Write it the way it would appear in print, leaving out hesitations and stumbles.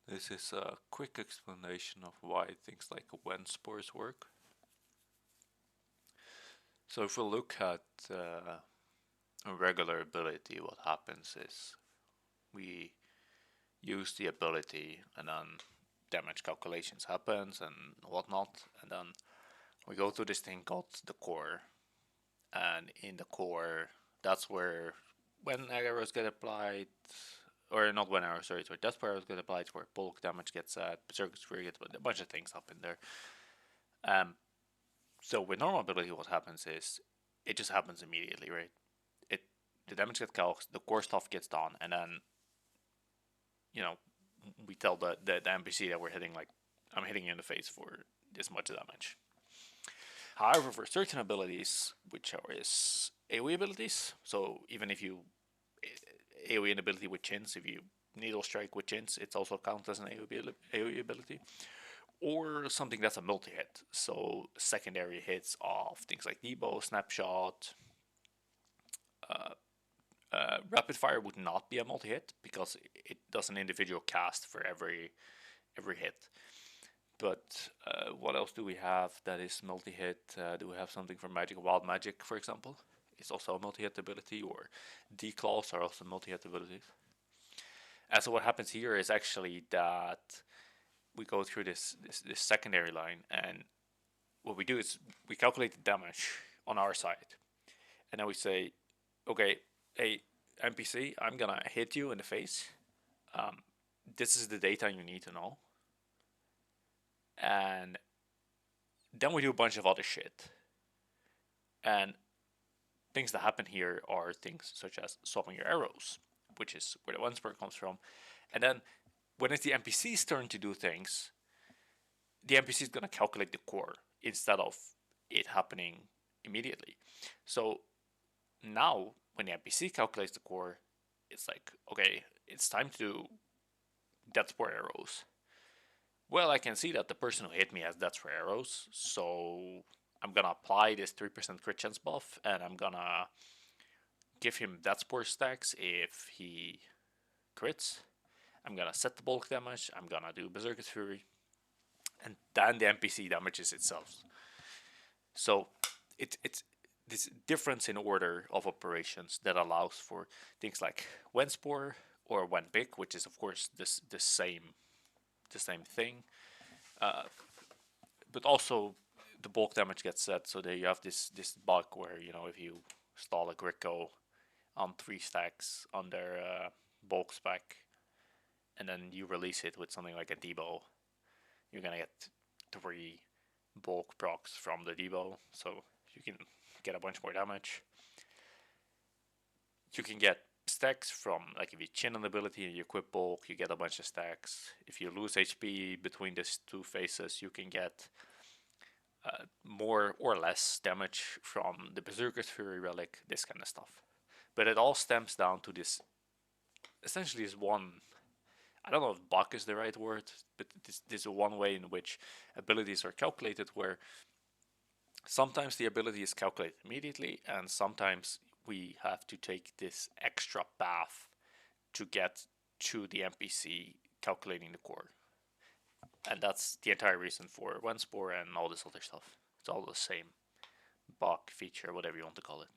This is a quick explanation of why things like wenspores work. So if we look at a regular ability, what happens is we use the ability and then damage calculations happens and whatnot, and then we go to this thing called the core, and in the core that's where when arrows get applied, or not when arrows, sorry, that's where arrows get applied, where bulk damage gets set, berserker fury gets, a bunch of things up in there. So with normal ability, what happens is it just happens immediately, right? It The damage gets calced, the core stuff gets done, and then you know we tell the NPC that we're hitting, like, I'm hitting you in the face for this much damage. However, for certain abilities, which are is AoE abilities, so even if you AoE an ability with chins, if you needle strike with chins, it's also counted as an AoE ability. Or something that's a multi-hit, so secondary hits of things like debo, snapshot. Rapid fire would not be a multi-hit because it does an individual cast for every hit. But what else do we have that is multi-hit? Do we have something from Magic? Wild Magic, for example, it's also a multi-hit ability, or declaws are also multi-hit abilities. And so what happens here is actually that we go through this secondary line, and what we do is we calculate the damage on our side, and then we say, okay, hey NPC, I'm gonna hit you in the face. This is the data you need to know, and then we do a bunch of other shit. And things that happen here are things such as swapping your arrows, which is where the wenspore comes from. And then when it's the NPC's turn to do things, the NPC is gonna calculate the core instead of it happening immediately. So now when the NPC calculates the core, it's like, okay, it's time to do death spore arrows. Well, I can see that the person who hit me has death spore arrows, so I'm gonna apply this 3% crit chance buff, and I'm gonna give him death spore stacks if he crits. I'm gonna set the bulk damage, I'm gonna do berserker fury, and then the NPC damages itself. So it's this difference in order of operations that allows for things like wenspore or wenpick, which is of course the same thing, but also the bulk damage gets set. So there you have this bug where, if you stall a Gricko on 3 stacks on their bulk spec, and then you release it with something like a debo, you're gonna get 3 bulk procs from the debo, so you can get a bunch more damage. You can get stacks from, like, if you chin an ability and you equip bulk, you get a bunch of stacks. If you lose HP between these 2 phases, you can get more or less damage from the Berserker's Fury relic, this kind of stuff. But it all stems down to this, essentially this one, I don't know if bug is the right word, but this one way in which abilities are calculated, where sometimes the ability is calculated immediately, and sometimes we have to take this extra path to get to the NPC calculating the core. And that's the entire reason for wenspore and all this other stuff. It's all the same bug, feature, whatever you want to call it.